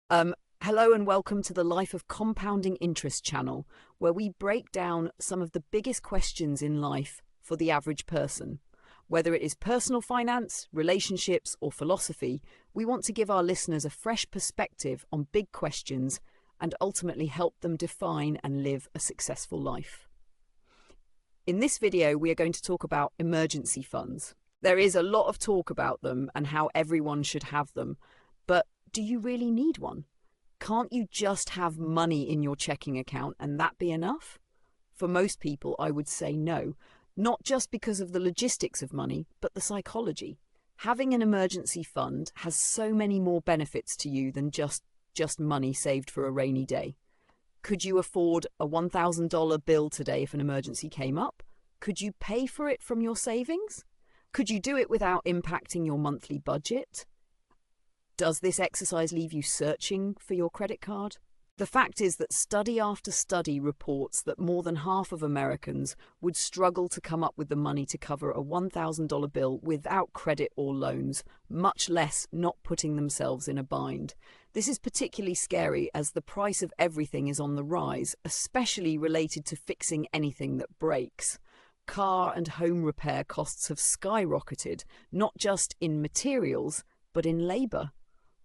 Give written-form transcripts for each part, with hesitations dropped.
Hello and welcome to the Life of Compounding Interest channel, where we break down some of the biggest questions in life for the average person. Whether it is personal finance, relationships, or philosophy, we want to give our listeners a fresh perspective on big questions and ultimately help them define and live a successful life. In this video, we are going to talk about emergency funds. There is a lot of talk about them and how everyone should have them, but do you really need one? Can't you just have money in your checking account and that be enough? For most people, I would say no, not just because of the logistics of money, but the psychology. Having an emergency fund has so many more benefits to you than just money saved for a rainy day. Could you afford a $1,000 bill today if an emergency came up? Could you pay for it from your savings? Could you do it without impacting your monthly budget? Does this exercise leave you searching for your credit card? The fact is that study after study reports that more than half of Americans would struggle to come up with the money to cover a $1,000 bill without credit or loans, much less not putting themselves in a bind. This is particularly scary as the price of everything is on the rise, especially related to fixing anything that breaks. Car and home repair costs have skyrocketed, not just in materials, but in labour.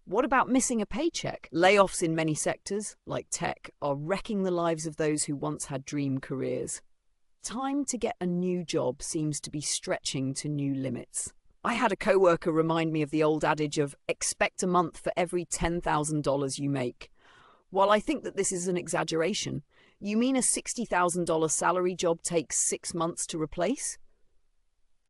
What about missing a paycheck? Layoffs in many sectors, like tech, are wrecking the lives of those who once had dream careers. Time to get a new job seems to be stretching to new limits. I had a coworker remind me of the old adage of expect a month for every $10,000 you make. While I think that this is an exaggeration, you mean a $60,000 salary job takes 6 months to replace?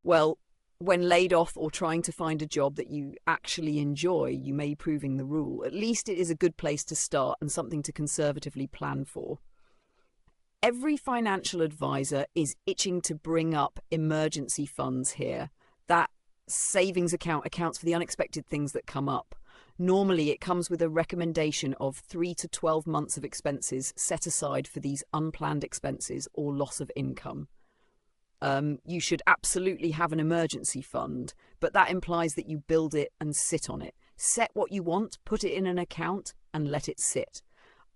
Well, when laid off or trying to find a job that you actually enjoy, you may be proving the rule. At least it is a good place to start and something to conservatively plan for. Every financial advisor is itching to bring up emergency funds here. That savings account accounts for the unexpected things that come up. Normally, it comes with a recommendation of 3 to 12 months of expenses set aside for these unplanned expenses or loss of income. You should absolutely have an emergency fund, but that implies that you build it and sit on it. Set what you want, put it in an account, and let it sit.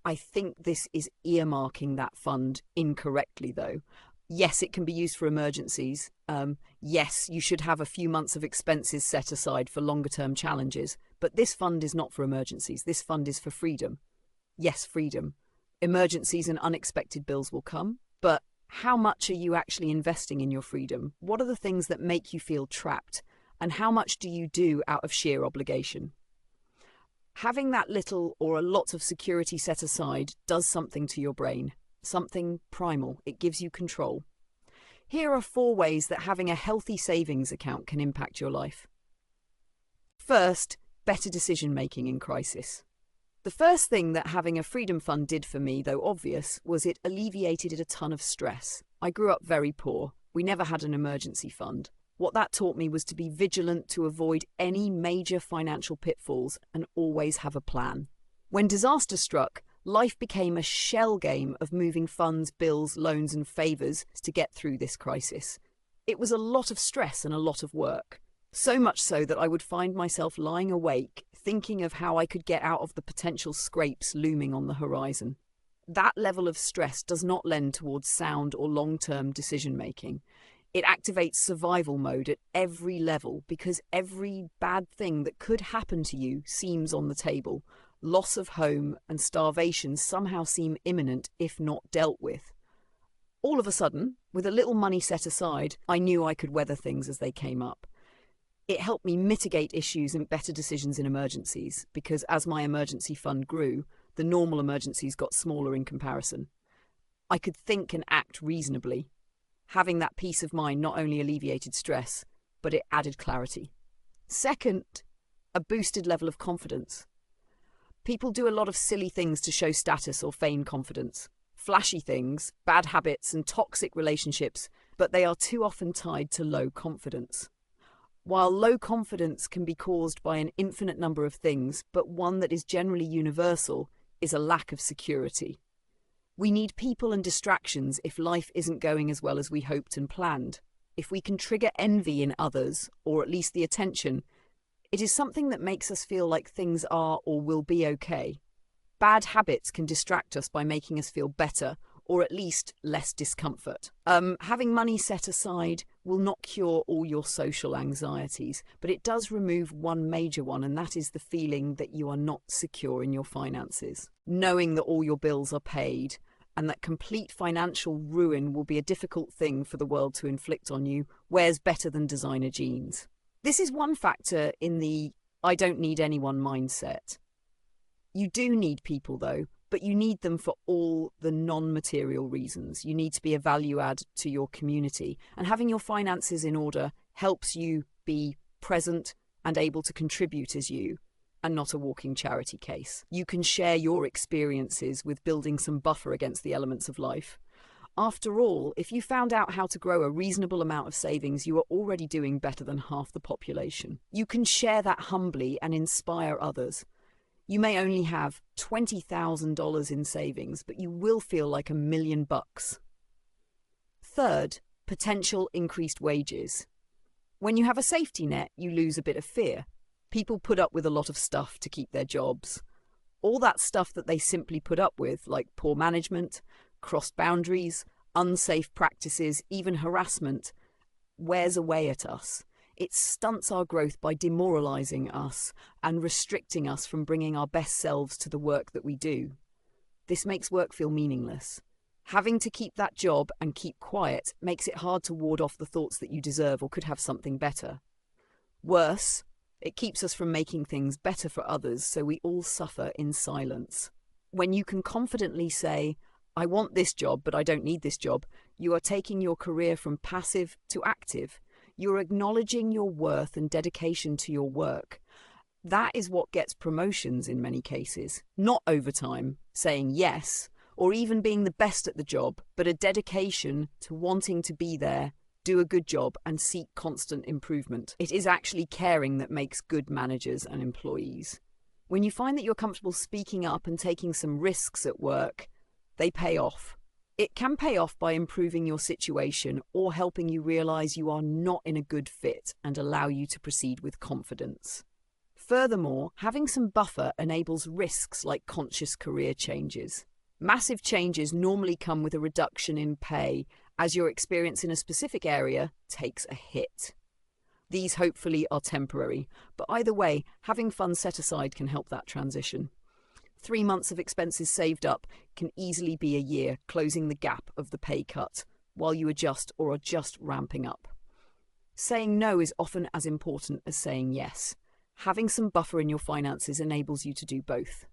I think this is earmarking that fund incorrectly, though. Yes, it can be used for emergencies. Yes, you should have a few months of expenses set aside for longer-term challenges, but this fund is not for emergencies. This fund is for freedom. Yes, freedom. Emergencies and unexpected bills will come, but how much are you actually investing in your freedom? What are the things that make you feel trapped? And how much do you do out of sheer obligation? Having that little or a lot of security set aside does something to your brain, something primal. It gives you control. Here are 4 ways that having a healthy savings account can impact your life. First, better decision-making in crisis. The first thing that having a freedom fund did for me, though obvious, was it alleviated a ton of stress. I grew up very poor. We never had an emergency fund. What that taught me was to be vigilant to avoid any major financial pitfalls and always have a plan. When disaster struck, life became a shell game of moving funds, bills, loans, and favours to get through this crisis. It was a lot of stress and a lot of work. So much so that I would find myself lying awake, thinking of how I could get out of the potential scrapes looming on the horizon. That level of stress does not lend towards sound or long-term decision-making. It activates survival mode at every level because every bad thing that could happen to you seems on the table. Loss of home and starvation somehow seem imminent if not dealt with. All of a sudden, with a little money set aside, I knew I could weather things as they came up. It helped me mitigate issues and better decisions in emergencies because as my emergency fund grew, the normal emergencies got smaller in comparison. I could think and act reasonably. Having that peace of mind not only alleviated stress, but it added clarity. Second, a boosted level of confidence. People do a lot of silly things to show status or feign confidence. Flashy things, bad habits, and toxic relationships, but they are too often tied to low confidence. While low confidence can be caused by an infinite number of things, but one that is generally universal is a lack of security. We need people and distractions if life isn't going as well as we hoped and planned. If we can trigger envy in others, or at least the attention, it is something that makes us feel like things are or will be okay. Bad habits can distract us by making us feel better, or at least less discomfort. Having money set aside will not cure all your social anxieties, but it does remove one major one, and that is the feeling that you are not secure in your finances. Knowing that all your bills are paid and that complete financial ruin will be a difficult thing for the world to inflict on you wears better than designer jeans. This is one factor in the I don't need anyone mindset. You do need people though, but you need them for all the non-material reasons. You need to be a value add to your community, and having your finances in order helps you be present and able to contribute as you, and not a walking charity case. You can share your experiences with building some buffer against the elements of life. After all, if you found out how to grow a reasonable amount of savings, you are already doing better than half the population. You can share that humbly and inspire others. You may only have $20,000 in savings, but you will feel like $1 million. Third, potential increased wages. When you have a safety net, you lose a bit of fear. People put up with a lot of stuff to keep their jobs. All that stuff that they simply put up with, like poor management, crossed boundaries, unsafe practices, even harassment, wears away at us. It stunts our growth by demoralizing us and restricting us from bringing our best selves to the work that we do. This makes work feel meaningless. Having to keep that job and keep quiet makes it hard to ward off the thoughts that you deserve or could have something better. Worse, it keeps us from making things better for others, so we all suffer in silence. When you can confidently say, I want this job, but I don't need this job, you are taking your career from passive to active. You're acknowledging your worth and dedication to your work. That is what gets promotions in many cases. Not overtime, saying yes, or even being the best at the job, but a dedication to wanting to be there, do a good job, and seek constant improvement. It is actually caring that makes good managers and employees. When you find that you're comfortable speaking up and taking some risks at work, they pay off. It can pay off by improving your situation or helping you realize you are not in a good fit and allow you to proceed with confidence. Furthermore, having some buffer enables risks like conscious career changes. Massive changes normally come with a reduction in pay as your experience in a specific area takes a hit. These hopefully are temporary, but either way, having funds set aside can help that transition. 3 months of expenses saved up can easily be a year, closing the gap of the pay cut while you adjust or are just ramping up. Saying no is often as important as saying yes. Having some buffer in your finances enables you to do both.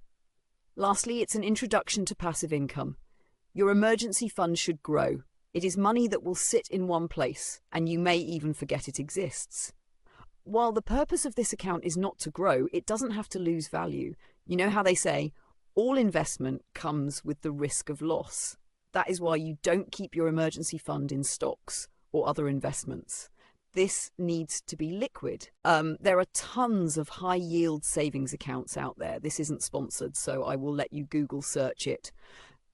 Lastly, it's an introduction to passive income. Your emergency fund should grow. It is money that will sit in one place, and you may even forget it exists. While the purpose of this account is not to grow, it doesn't have to lose value. You know how they say, all investment comes with the risk of loss. That is why you don't keep your emergency fund in stocks or other investments. This needs to be liquid. There are tons of high-yield savings accounts out there. This isn't sponsored, so I will let you Google search it,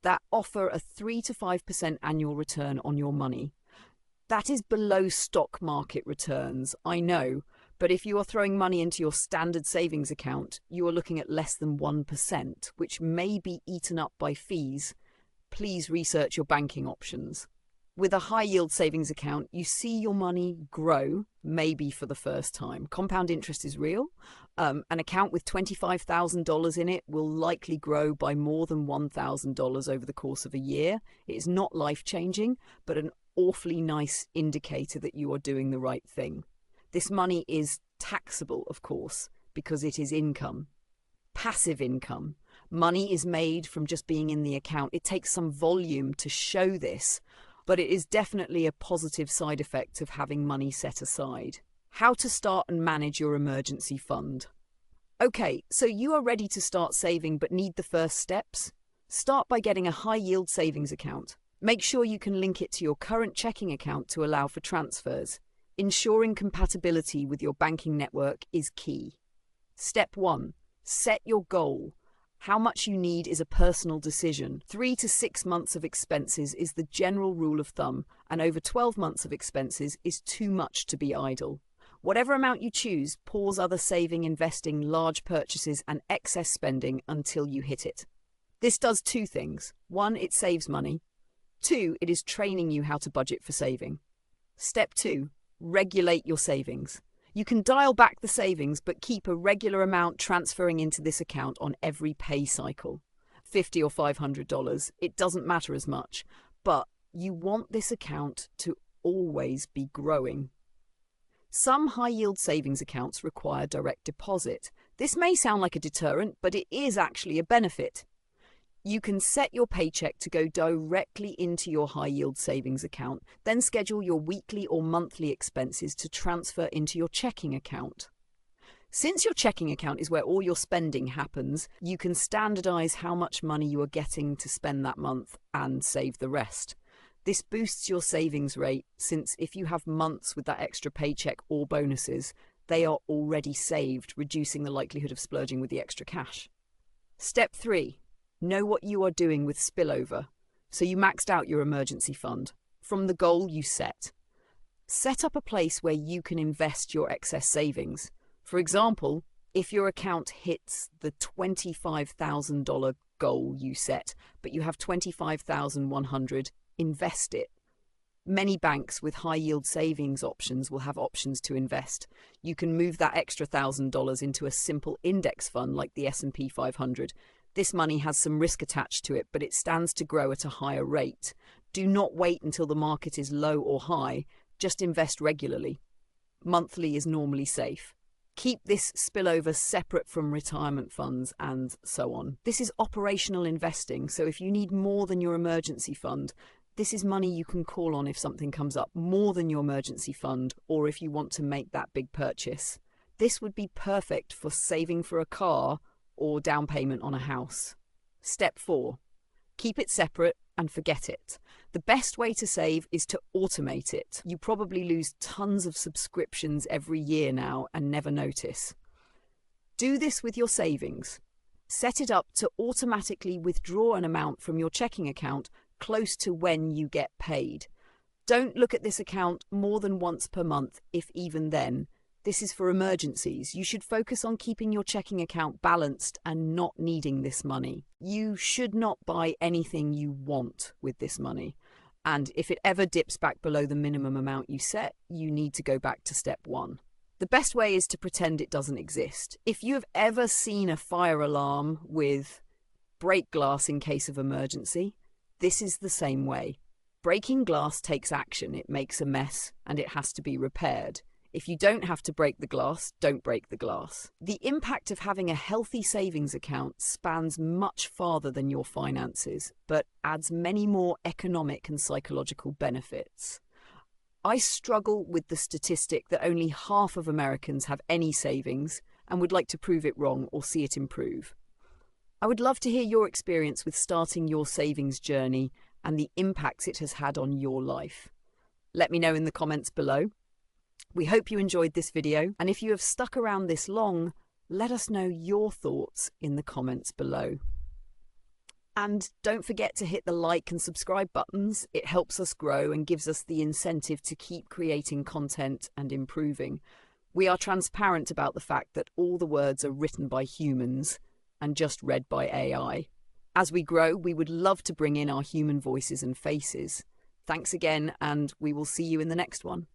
that offer a 3 to 5% annual return on your money. That is below stock market returns, I know, but if you are throwing money into your standard savings account, you are looking at less than 1%, which may be eaten up by fees. Please research your banking options. With a high-yield savings account, you see your money grow, maybe for the first time. Compound interest is real. An account with $25,000 in it will likely grow by more than $1,000 over the course of a year. It is not life-changing, but an awfully nice indicator that you are doing the right thing. This money is taxable, of course, because it is income. Passive income. Money is made from just being in the account. It takes some volume to show this, but it is definitely a positive side effect of having money set aside. How to start and manage your emergency fund. Okay, so you are ready to start saving but need the first steps? Start by getting a high-yield savings account. Make sure you can link it to your current checking account to allow for transfers. Ensuring compatibility with your banking network is key. Step 1. Set your goal. How much you need is a personal decision. 3 to 6 months of expenses is the general rule of thumb, and over 12 months of expenses is too much to be idle. Whatever amount you choose, pause other saving, investing, large purchases, and excess spending until you hit it. This does two things. One, it saves money. Two, it is training you how to budget for saving. Step 2, regulate your savings. You can dial back the savings, but keep a regular amount transferring into this account on every pay cycle. $50 or $500, it doesn't matter as much, but you want this account to always be growing. Some high-yield savings accounts require direct deposit. This may sound like a deterrent, but it is actually a benefit. You can set your paycheck to go directly into your high-yield savings account, then schedule your weekly or monthly expenses to transfer into your checking account. Since your checking account is where all your spending happens, you can standardize how much money you are getting to spend that month and save the rest. This boosts your savings rate, since if you have months with that extra paycheck or bonuses, they are already saved, reducing the likelihood of splurging with the extra cash. Step 3. Know what you are doing with spillover. So you maxed out your emergency fund from the goal you set. Set up a place where you can invest your excess savings. For example, if your account hits the $25,000 goal you set, but you have $25,100, invest it. Many banks with high-yield savings options will have options to invest. You can move that extra $1,000 into a simple index fund like the S&P 500. This money has some risk attached to it, but it stands to grow at a higher rate. Do not wait until the market is low or high. Just invest regularly. Monthly is normally safe. Keep this spillover separate from retirement funds and so on. This is operational investing, so if you need more than your emergency fund, this is money you can call on if something comes up more than your emergency fund, or if you want to make that big purchase. This would be perfect for saving for a car or down payment on a house. Step 4. Keep it separate and forget it. The best way to save is to automate it. You probably lose tons of subscriptions every year now and never notice. Do this with your savings. Set it up to automatically withdraw an amount from your checking account close to when you get paid. Don't look at this account more than once per month, if even then. This is for emergencies. You should focus on keeping your checking account balanced and not needing this money. You should not buy anything you want with this money. And if it ever dips back below the minimum amount you set, you need to go back to step 1. The best way is to pretend it doesn't exist. If you have ever seen a fire alarm with break glass in case of emergency, this is the same way. Breaking glass takes action. It makes a mess and it has to be repaired. If you don't have to break the glass, don't break the glass. The impact of having a healthy savings account spans much farther than your finances, but adds many more economic and psychological benefits. I struggle with the statistic that only half of Americans have any savings and would like to prove it wrong or see it improve. I would love to hear your experience with starting your savings journey and the impacts it has had on your life. Let me know in the comments below. We hope you enjoyed this video, and if you have stuck around this long, let us know your thoughts in the comments below. And don't forget to hit the like and subscribe buttons. It helps us grow and gives us the incentive to keep creating content and improving. We are transparent about the fact that all the words are written by humans and just read by AI. As we grow, we would love to bring in our human voices and faces. Thanks again, and we will see you in the next one.